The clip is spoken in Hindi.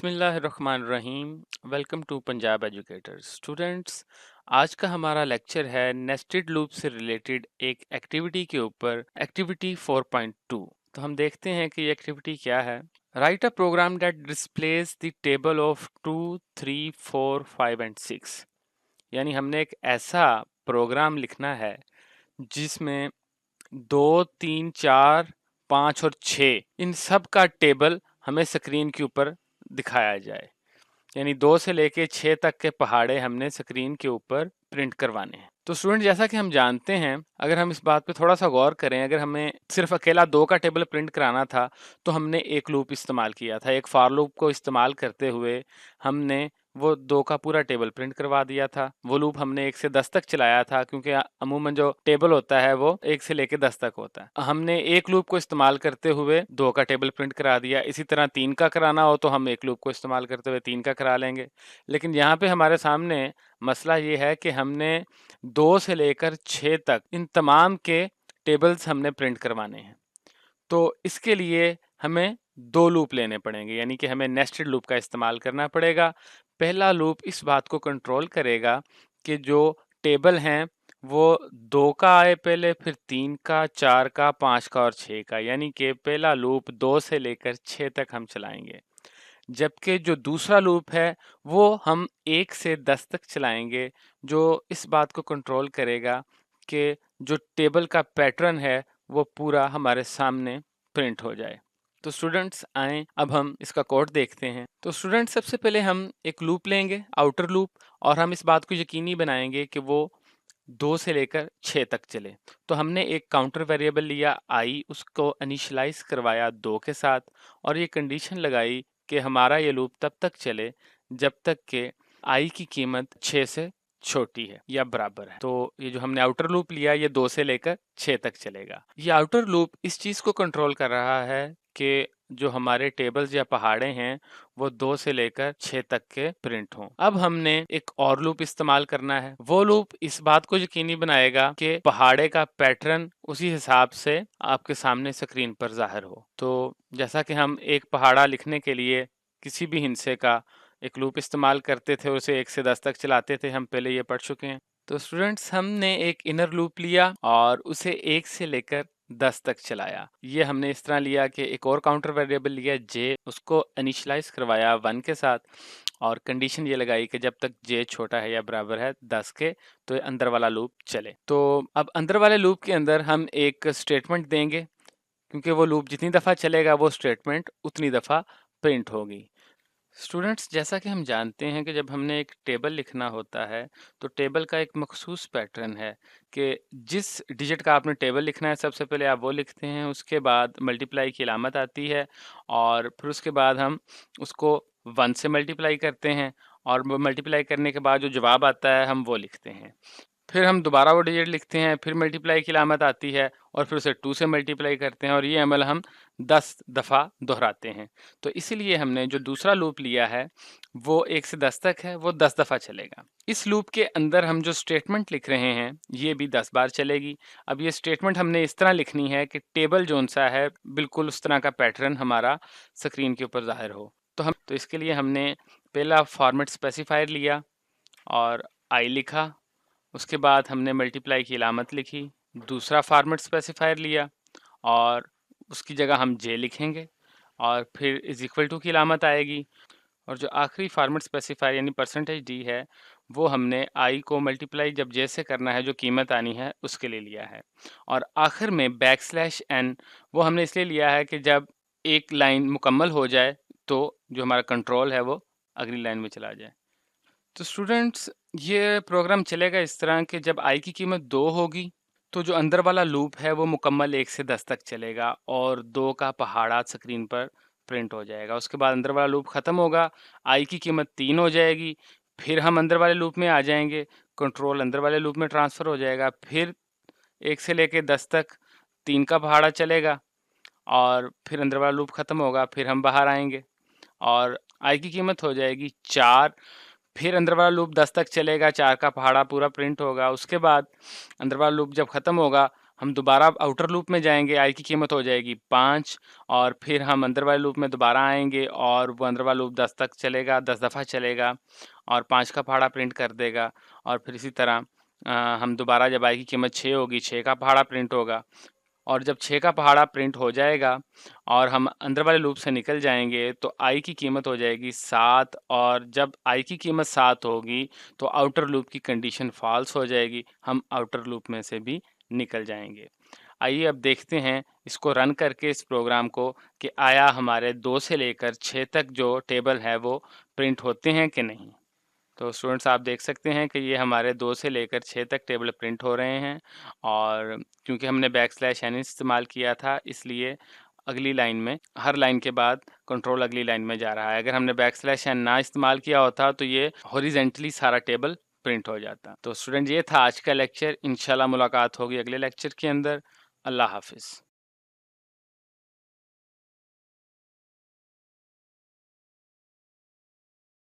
बिस्मिल्लाहिर्रहमानिर्रहीम। Welcome to Punjab educators. Students, आज का हमारा लेक्चर है नेस्टेड लूप से रिलेटेड एक एक्टिविटी के ऊपर, एक्टिविटी 4.2। तो हम देखते हैं कि ये एक्टिविटी क्या है। Write a program that displays the table of 2, 3, 4, 5 and 6। यानी हमने एक ऐसा प्रोग्राम लिखना है जिसमें 2, 3, 4, 5 और 6 इन सब का टेबल हमें स्क्रीन के ऊपर दिखाया जाए। यानी 2 से लेके 6 तक के पहाड़े हमने स्क्रीन के ऊपर प्रिंट करवाने हैं। तो स्टूडेंट, जैसा कि हम जानते हैं, अगर हम इस बात पे थोड़ा सा गौर करें, अगर हमें सिर्फ अकेला 2 का टेबल प्रिंट कराना था तो हमने एक लूप इस्तेमाल किया था। एक फॉर लूप को इस्तेमाल करते हुए हमने वो 2 का पूरा टेबल प्रिंट करवा दिया था। वो लूप हमने 1 से 10 तक चलाया था, क्योंकि अमूमन जो टेबल होता है वो 1 से लेके 10 तक होता है। हमने एक लूप को इस्तेमाल करते हुए 2 का टेबल प्रिंट करा दिया। इसी तरह 3 का कराना हो तो हम एक लूप को इस्तेमाल करते हुए 3 का करा लेंगे। लेकिन यहाँ पे हमारे सामने मसला ये है कि हमने 2 से लेकर 6 तक इन तमाम के टेबल्स हमने प्रिंट करवाने हैं। तो इसके लिए हमें 2 लूप लेने पड़ेंगे, यानी कि हमें नेस्टेड लूप का इस्तेमाल करना पड़ेगा। पहला लूप इस बात को कंट्रोल करेगा कि जो टेबल हैं वो 2 का आए पहले, फिर 3 का, 4 का, 5 का और 6 का। यानी कि पहला लूप 2 से लेकर 6 तक हम चलाएंगे, जबकि जो दूसरा लूप है वो हम 1 से 10 तक चलाएंगे, जो इस बात को कंट्रोल करेगा कि जो टेबल का पैटर्न है वो पूरा हमारे सामने प्रिंट हो जाए। तो स्टूडेंट्स आएँ, अब हम इसका कोड देखते हैं। तो स्टूडेंट्स, सबसे पहले हम एक लूप लेंगे, आउटर लूप, और हम इस बात को यकीनी बनाएंगे कि वो 2 से लेकर 6 तक चले। तो हमने एक काउंटर वेरिएबल लिया आई, उसको इनिशियलाइज करवाया 2 के साथ, और ये कंडीशन लगाई कि हमारा ये लूप तब तक चले जब तक कि आई की कीमत 6 से छोटी है या बराबर है। तो ये जो हमने आउटर लूप लिया ये 2 से लेकर 6 तक चलेगा। ये आउटर लूप इस चीज़ को कंट्रोल कर रहा है कि जो हमारे टेबल्स या पहाड़े हैं वो 2 से लेकर 6 तक के प्रिंट हों। अब हमने एक और लूप इस्तेमाल करना है। वो लूप इस बात को यकीनी बनाएगा कि पहाड़े का पैटर्न उसी हिसाब से आपके सामने स्क्रीन पर जाहिर हो। तो जैसा कि हम एक पहाड़ा लिखने के लिए किसी भी हिस्से का एक लूप इस्तेमाल करते थे और उसे 1 से 10 तक चलाते थे, हम पहले ये पढ़ चुके हैं। तो स्टूडेंट्स, हमने एक इनर लूप लिया और उसे 1 से लेकर 10 तक चलाया। ये हमने इस तरह लिया कि एक और काउंटर वेरिएबल लिया जे, उसको इनिशियलाइज करवाया 1 के साथ, और कंडीशन ये लगाई कि जब तक जे छोटा है या बराबर है 10 के तो ये अंदर वाला लूप चले। तो अब अंदर वाले लूप के अंदर हम एक स्टेटमेंट देंगे, क्योंकि वो लूप जितनी दफ़ा चलेगा वो स्टेटमेंट उतनी दफ़ा प्रिंट होगी। स्टूडेंट्स, जैसा कि हम जानते हैं कि जब हमने एक टेबल लिखना होता है तो टेबल का एक मखसूस पैटर्न है कि जिस डिजिट का आपने टेबल लिखना है सबसे पहले आप वो लिखते हैं, उसके बाद मल्टीप्लाई की अलामत आती है, और फिर उसके बाद हम उसको 1 से मल्टीप्लाई करते हैं, और मल्टीप्लाई करने के बाद जो जवाब आता है हम वो लिखते हैं। फिर हम दोबारा वो डिजिट लिखते हैं, फिर मल्टीप्लाई की अलामत आती है, और फिर उसे 2 से मल्टीप्लाई करते हैं, और ये अमल हम 10 दफ़ा दोहराते हैं। तो इसीलिए हमने जो दूसरा लूप लिया है वो 1 से 10 तक है, वो 10 दफ़ा चलेगा। इस लूप के अंदर हम जो स्टेटमेंट लिख रहे हैं ये भी 10 बार चलेगी। अब ये स्टेटमेंट हमने इस तरह लिखनी है कि टेबल जोन सा है बिल्कुल उस तरह का पैटर्न हमारा स्क्रीन के ऊपर जाहिर हो। तो इसके लिए हमने पहला फॉर्मेट स्पेसिफायर लिया और आई लिखा, उसके बाद हमने मल्टीप्लाई की अलामत लिखी, दूसरा फार्मेट स्पेसिफायर लिया और उसकी जगह हम जे लिखेंगे, और फिर इज इक्वल टू की अलामत आएगी, और जो आखिरी फार्मेट स्पेसिफायर यानी परसेंटेज डी है वो हमने आई को मल्टीप्लाई जब जे से करना है जो कीमत आनी है उसके लिए लिया है, और आखिर में बैक स्लैश एन वो हमने इसलिए लिया है कि जब एक लाइन मुकम्मल हो जाए तो जो हमारा कंट्रोल है वो अगली लाइन में चला जाए। तो स्टूडेंट्स, ये प्रोग्राम चलेगा इस तरह कि जब आई की कीमत 2 होगी तो जो अंदर वाला लूप है वो मुकम्मल 1 से 10 तक चलेगा और 2 का पहाड़ा स्क्रीन पर प्रिंट हो जाएगा। उसके बाद अंदर वाला लूप ख़त्म होगा, आई की कीमत 3 हो जाएगी, फिर हम अंदर वाले लूप में आ जाएंगे, कंट्रोल अंदर वाले लूप में ट्रांसफ़र हो जाएगा, फिर 1 से लेके 10 तक 3 का पहाड़ा चलेगा, और फिर अंदर वाला लूप ख़त्म होगा, फिर हम बाहर आएंगे और आई की कीमत हो जाएगी 4, फिर अंदर वाला लूप 10 तक चलेगा, 4 का पहाड़ा पूरा प्रिंट होगा। उसके बाद अंदर वाला लूप जब ख़त्म होगा हम दोबारा आउटर लूप में जाएंगे, आई की कीमत हो जाएगी 5 और फिर हम अंदर वाले लूप में दोबारा आएंगे और वो अंदर वाला लूप 10 तक चलेगा, 10 दफ़ा चलेगा और 5 का पहाड़ा प्रिंट कर देगा। और फिर इसी तरह हम दोबारा जब आई की कीमत 6 होगी, 6 का पहाड़ा प्रिंट होगा और जब 6 का पहाड़ा प्रिंट हो जाएगा और हम अंदर वाले लूप से निकल जाएंगे तो आई की कीमत हो जाएगी 7 और जब आई की कीमत 7 होगी तो आउटर लूप की कंडीशन फॉल्स हो जाएगी, हम आउटर लूप में से भी निकल जाएंगे। आइए अब देखते हैं इसको रन करके इस प्रोग्राम को कि आया हमारे 2 से लेकर 6 तक जो टेबल है वो प्रिंट होते हैं कि नहीं। तो स्टूडेंट्स आप देख सकते हैं कि ये हमारे 2 से लेकर 6 तक टेबल प्रिंट हो रहे हैं और क्योंकि हमने बैकस्लैश n इस्तेमाल किया था इसलिए अगली लाइन में हर लाइन के बाद कंट्रोल अगली लाइन में जा रहा है। अगर हमने बैकस्लैश n ना इस्तेमाल किया होता तो ये हॉरिजेंटली सारा टेबल प्रिंट हो जाता। तो स्टूडेंट ये था आज का लेक्चर। इंशाल्लाह मुलाकात होगी अगले लेक्चर के अंदर। अल्लाह हाफिज़।